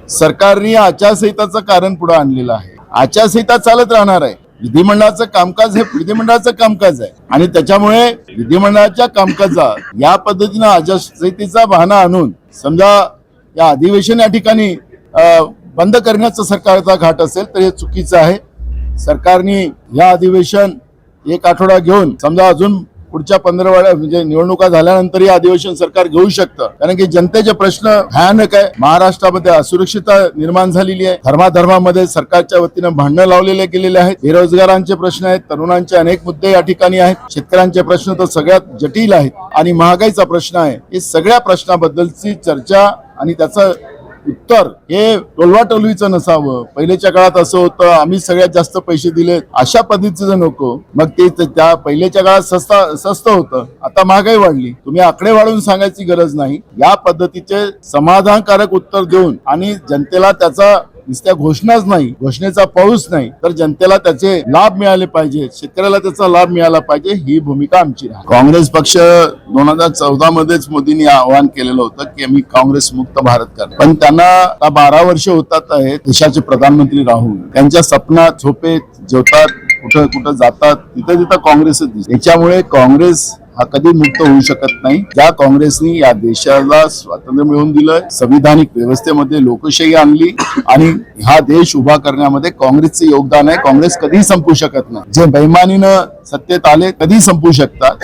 सरकारने आचारसंहिताचं कारण पुढे आणलेलं आहे. आचारसंहिता चालत राहणार आहे. विधिमंडळाचं कामकाज हे विधिमंडळाचं कामकाज आहे आणि त्याच्यामुळे विधिमंडळाच्या कामकाजात या पद्धतीनं आचारसंहितेचा बहाणा आणून समजा या अधिवेशन या ठिकाणी बंद करण्याचा सरकारचा घाट असेल तर हे चुकीचं आहे. सरकारने या अधिवेशन एक आठवडा घेऊन समजा अजून पुढच्या 15 म्हणजे निवडणुका झाल्यानंतर हे अधिवेशन सरकार घेऊ शकतं. कारण की जनतेचे प्रश्न भयानक आहे. महाराष्ट्रामध्ये असुरक्षितता निर्माण झालेली आहे. धर्माधर्मामध्ये सरकारच्या वतीनं भांडणं लावलेले गेलेले आहेत. बेरोजगारांचे प्रश्न आहेत, तरुणांचे अनेक मुद्दे या ठिकाणी आहेत, शेतकऱ्यांचे प्रश्न तर सगळ्यात जटिल आहेत आणि महागाईचा प्रश्न आहे. हे सगळ्या प्रश्नाबद्दलची चर्चा आणि त्याचं उत्तर हे टोलवाटोलवीचं नसावं. पहिल्याच्या काळात असं होतं आम्ही सगळ्यात जास्त पैसे दिले अशा पद्धतीचं नको. मग ते त्या पहिल्याच्या काळात स्वस्त होतं, आता महागाई वाढली. तुम्ही आकडे वाढवून सांगायची गरज नाही. या पद्धतीचे समाधानकारक उत्तर देऊन आणि जनतेला त्याचा नुसत्या घोषणाच नाही, घोषणेचा पाऊस नाही तर जनतेला त्याचे लाभ मिळाले पाहिजे, शेतकऱ्याला त्याचा लाभ मिळाला पाहिजे, ही भूमिका आमची आहे. काँग्रेस पक्ष 2014 मध्येच मोदींनी आवाहन केलेलं होतं की आम्ही काँग्रेस मुक्त भारत करणार. पण त्यांना 12 वर्ष होतात आहेत देशाचे प्रधानमंत्री राहून. त्यांच्या सपनात झोपेत जेवतात, कुठं कुठं जातात, तिथं काँग्रेसच दिसते. त्याच्यामुळे काँग्रेस हा कधी मुक्त होऊ शकत नाही. ज्या काँग्रेसनी या देशाला स्वातंत्र्य मिळवून दिलं, संविधानिक व्यवस्थेमध्ये लोकशाही आणली आणि हा देश उभा करण्यामध्ये काँग्रेसचे योगदान आहे. काँग्रेस कधीही संपू शकत नाही. जे बेईमानीनं सत्तेत आले कधी संपू शकतात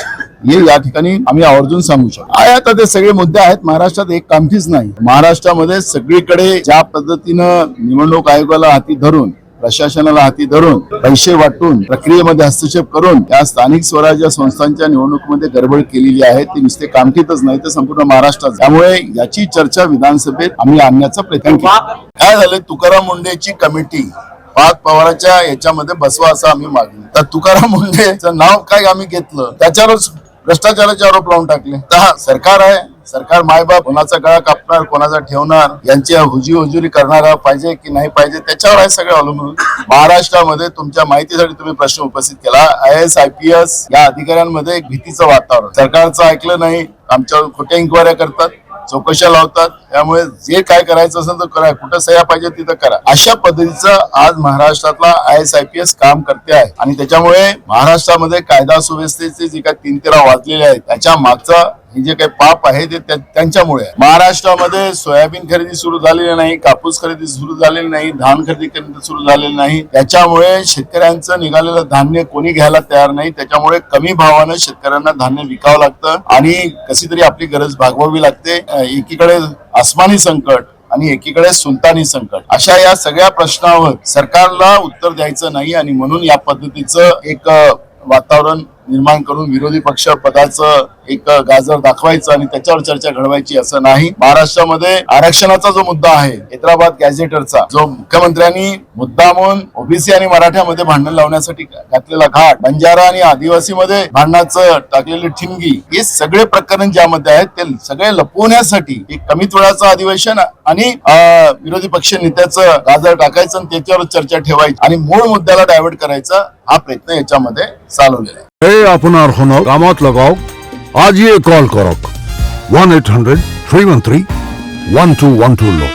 हे या ठिकाणी आम्ही आवर्जून सांगू शकतो. आता ते सगळे मुद्दे आहेत. महाराष्ट्रात एक कामठीच नाही. महाराष्ट्रामध्ये सगळीकडे ज्या पद्धतीनं निवडणूक आयोगाला हाती धरून, प्रशासनाला हाती धरून, पैसे वाटून, प्रक्रियेमध्ये हस्तक्षेप करून त्या स्थानिक स्वराज्य संस्थांच्या निवडणुकीमध्ये गडबड केलेली आहे. ती नुसते कामठीतच नाही तर संपूर्ण महाराष्ट्रात. त्यामुळे याची चर्चा विधानसभेत आम्ही आणण्याचा प्रयत्न केला. काय झालं, तुकाराम मुंडेची कमिटी पार्थ पवारांच्या याच्यामध्ये बसवा असं आम्ही मागणी. तर तुकाराम मुंडेचं नाव काय आम्ही घेतलं, त्याच्यावरच भ्रष्टाचाराचे आरोप लावून टाकले. तर सरकार आहे, सरकार मायबाप कोणाचा गळा कापणार, कोणाचा ठेवणार, यांची हुजी करणारा पाहिजे की नाही पाहिजे त्याच्यावर आहे सगळं अवलंबून. महाराष्ट्रामध्ये तुमच्या माहितीसाठी तुम्ही प्रश्न उपस्थित केला. IAS IPS या अधिकाऱ्यांमध्ये एक भीतीचं वातावरण. सरकारचं ऐकलं नाही, आमच्यावर खोट्या इन्क्वायऱ्या करतात, चौकशा लावतात. त्यामुळे जे काय करायचं असेल तर करा, कुठं सह्या पाहिजे तिथं करा. अशा पद्धतीचं आज महाराष्ट्रातला IAS IPS काम करते आहे आणि त्याच्यामुळे महाराष्ट्रामध्ये कायदा सुव्यवस्थेचे जे काही 3-13 वाजलेले आहेत त्याच्या मागचा हे जे काही पाप आहे ते त्यांच्यामुळे. महाराष्ट्रामध्ये सोयाबीन खरेदी सुरू झालेली नाही, कापूस खरेदी सुरू झालेली नाही, धान खरेदी सुरू झालेली नाही. त्याच्यामुळे शेतकऱ्यांचं निघालेलं धान्य कोणी घ्यायला तयार नाही. त्याच्यामुळे कमी भावानं शेतकऱ्यांना धान्य विकावं लागतं आणि कशी तरी आपली गरज भागवावी लागते. एकीकडे आसमानी संकट आणि एकीकडे सुलतानी संकट, अशा या सगळ्या प्रश्नावर सरकारला उत्तर द्यायचं नाही आणि म्हणून या पद्धतीचं एक वातावरण निर्माण करून विरोधी पक्ष पदाचं एक गाजर दाखवायचं आणि त्याच्यावर चर्चा घडवायची असं नाही. महाराष्ट्रामध्ये आरक्षणाचा जो मुद्दा आहे, हैदराबाद गॅझेटरचा, जो मुख्यमंत्र्यांनी मुद्दामून ओबीसी आणि मराठ्यामध्ये भांडण लावण्यासाठी घातलेला घाट, बंजारा आणि आदिवासीमध्ये भांडणाचं टाकलेली ठिणगी, हे सगळे प्रकरण ज्यामध्ये आहेत ते सगळे लपवण्यासाठी एक कमीत वेळाचं अधिवेशन आणि विरोधी पक्ष नेत्याचं गाजर टाकायचं आणि त्याच्यावर चर्चा ठेवायची आणि मूळ मुद्द्याला डायव्हर्ट करायचा हा प्रयत्न याच्यामध्ये चालवलेला आहे. আপনার হনো কামত লাগাও আজই কল করক 1-800-313-1212